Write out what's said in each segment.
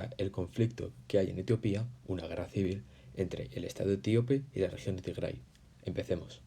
considera el conflicto que hay en Etiopía una guerra civil entre el Estado etíope y la región de Tigray. Empecemos.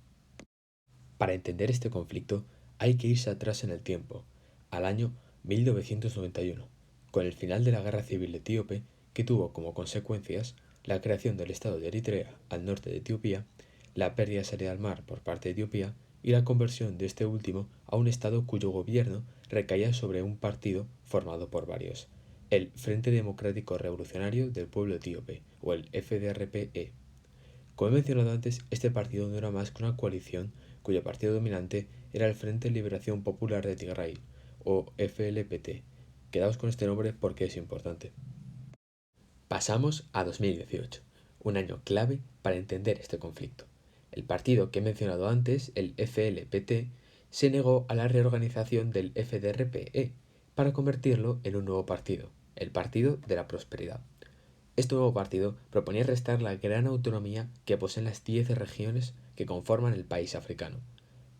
Para entender este conflicto hay que irse atrás en el tiempo, al año 1991, con el final de la guerra civil etíope que tuvo como consecuencias la creación del Estado de Eritrea al norte de Etiopía, la pérdida de salida al mar por parte de Etiopía y la conversión de este último a un Estado cuyo gobierno recaía sobre un partido formado por varios, el Frente Democrático Revolucionario del Pueblo Etíope, o el FDRPE. Como he mencionado antes, este partido no era más que una coalición cuyo partido dominante era el Frente de Liberación Popular de Tigray, o FLPT. Quedaos con este nombre porque es importante. Pasamos a 2018, un año clave para entender este conflicto. El partido que he mencionado antes, el FLPT, se negó a la reorganización del FDRPE para convertirlo en un nuevo partido, el Partido de la Prosperidad. Este nuevo partido proponía restar la gran autonomía que poseen las 10 regiones que conforman el país africano.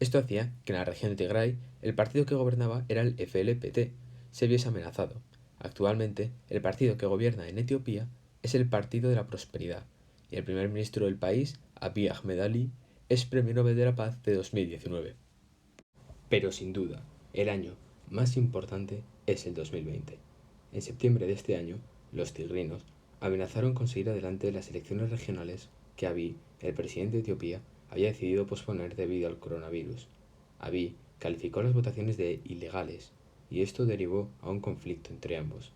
Esto hacía que en la región de Tigray el partido que gobernaba era el FLPT, se viese amenazado. Actualmente, el partido que gobierna en Etiopía es el Partido de la Prosperidad, y el primer ministro del país, Abiy Ahmed Ali, es Premio Nobel de la Paz de 2019. Pero sin duda, el año más importante es el 2020. En septiembre de este año, los tigrinos amenazaron con seguir adelante las elecciones regionales que Abiy, el presidente de Etiopía, había decidido posponer debido al coronavirus. Abiy calificó las votaciones de ilegales y esto derivó a un conflicto entre ambos.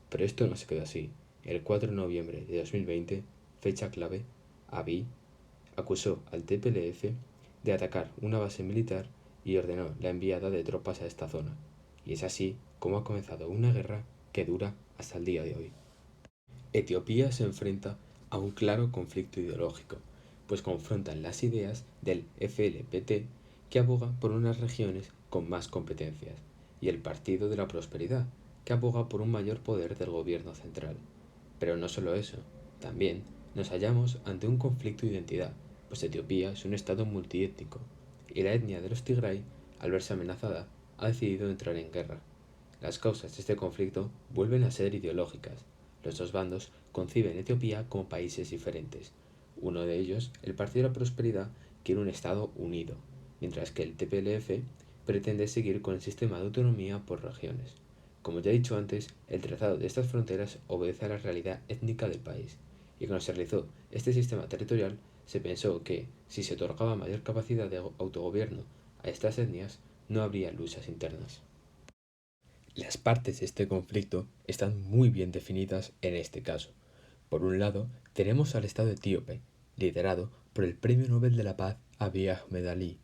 Pero esto no se quedó así. El 4 de noviembre de 2020, fecha clave, Abiy acusó al TPLF de atacar una base militar y ordenó la enviada de tropas a esta zona. Y es así como ha comenzado una guerra que dura hasta el día de hoy. Etiopía se enfrenta a un claro conflicto ideológico, pues confrontan las ideas del FLPT, que aboga por unas regiones con más competencias, y el Partido de la Prosperidad, que aboga por un mayor poder del gobierno central. Pero no solo eso, también nos hallamos ante un conflicto de identidad, pues Etiopía es un estado multiétnico, y la etnia de los Tigray, al verse amenazada, ha decidido entrar en guerra. Las causas de este conflicto vuelven a ser ideológicas. Los dos bandos conciben Etiopía como países diferentes. Uno de ellos, el Partido de la Prosperidad, quiere un Estado unido, mientras que el TPLF pretende seguir con el sistema de autonomía por regiones. Como ya he dicho antes, el trazado de estas fronteras obedece a la realidad étnica del país, y cuando se realizó este sistema territorial, se pensó que, si se otorgaba mayor capacidad de autogobierno a estas etnias, no habría luchas internas. Las partes de este conflicto están muy bien definidas en este caso. Por un lado, tenemos al Estado etíope, liderado por el Premio Nobel de la Paz Abiy Ahmed Ali.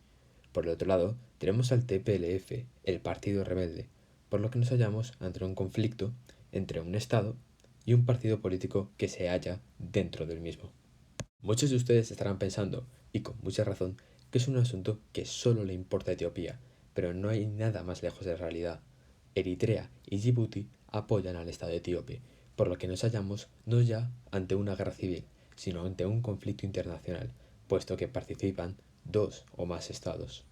Por el otro lado, tenemos al TPLF, el partido rebelde, por lo que nos hallamos ante un conflicto entre un Estado y un partido político que se halla dentro del mismo. Muchos de ustedes estarán pensando, y con mucha razón, que es un asunto que solo le importa a Etiopía, pero no hay nada más lejos de la realidad. Eritrea y Djibouti apoyan al Estado etíope, por lo que nos hallamos no ya ante una guerra civil, sino ante un conflicto internacional, puesto que participan dos o más estados.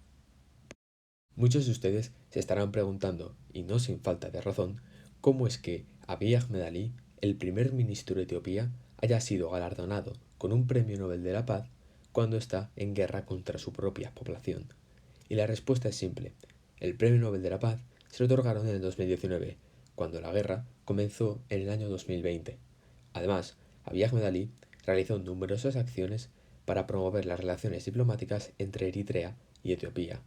Muchos de ustedes se estarán preguntando, y no sin falta de razón, cómo es que Abiy Ahmed Ali, el primer ministro de Etiopía, haya sido galardonado con un premio Nobel de la Paz cuando está en guerra contra su propia población. Y la respuesta es simple. El premio Nobel de la Paz se lo otorgaron en el 2019, cuando la guerra comenzó en el año 2020. Además, Abiy Ahmed Ali realizó numerosas acciones para promover las relaciones diplomáticas entre Eritrea y Etiopía,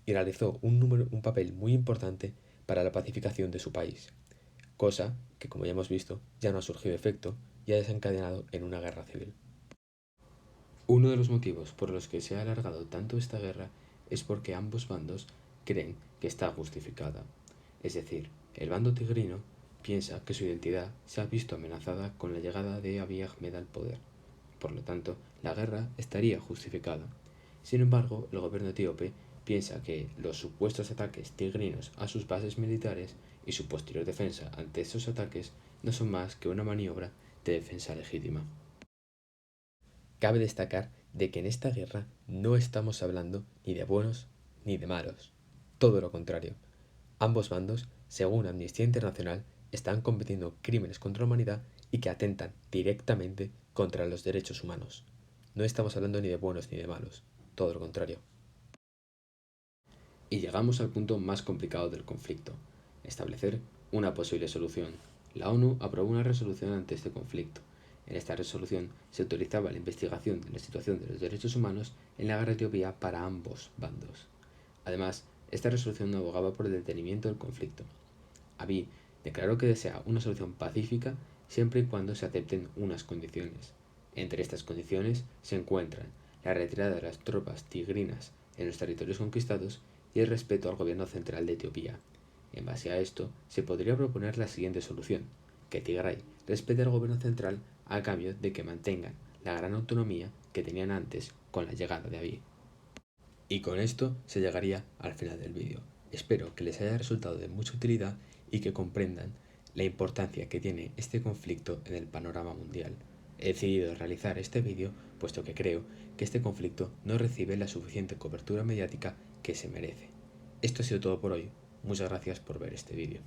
y realizó un papel muy importante para la pacificación de su país, cosa que, como ya hemos visto, ya no ha surgido efecto y ha desencadenado en una guerra civil. Uno de los motivos por los que se ha alargado tanto esta guerra es porque ambos bandos creen que está justificada. Es decir, el bando tigrino piensa que su identidad se ha visto amenazada con la llegada de Abiy Ahmed al poder. Por lo tanto, la guerra estaría justificada. Sin embargo, el gobierno etíope piensa que los supuestos ataques tigrinos a sus bases militares y su posterior defensa ante estos ataques no son más que una maniobra de defensa legítima. Cabe destacar de que en esta guerra no estamos hablando ni de buenos ni de malos. Todo lo contrario. Ambos bandos, según Amnistía Internacional, están cometiendo crímenes contra la humanidad y que atentan directamente contra los derechos humanos. No estamos hablando ni de buenos ni de malos, todo lo contrario. Y llegamos al punto más complicado del conflicto: establecer una posible solución. La ONU aprobó una resolución ante este conflicto. En esta resolución se autorizaba la investigación de la situación de los derechos humanos en la guerra de Etiopía para ambos bandos. Además, esta resolución abogaba por el detenimiento del conflicto. Abiy declaró que desea una solución pacífica siempre y cuando se acepten unas condiciones. Entre estas condiciones se encuentran la retirada de las tropas tigrinas en los territorios conquistados y el respeto al gobierno central de Etiopía. En base a esto, se podría proponer la siguiente solución: que Tigray respete al gobierno central a cambio de que mantengan la gran autonomía que tenían antes con la llegada de Abiy. Y con esto se llegaría al final del vídeo. Espero que les haya resultado de mucha utilidad y que comprendan la importancia que tiene este conflicto en el panorama mundial. He decidido realizar este vídeo puesto que creo que este conflicto no recibe la suficiente cobertura mediática que se merece. Esto ha sido todo por hoy. Muchas gracias por ver este vídeo.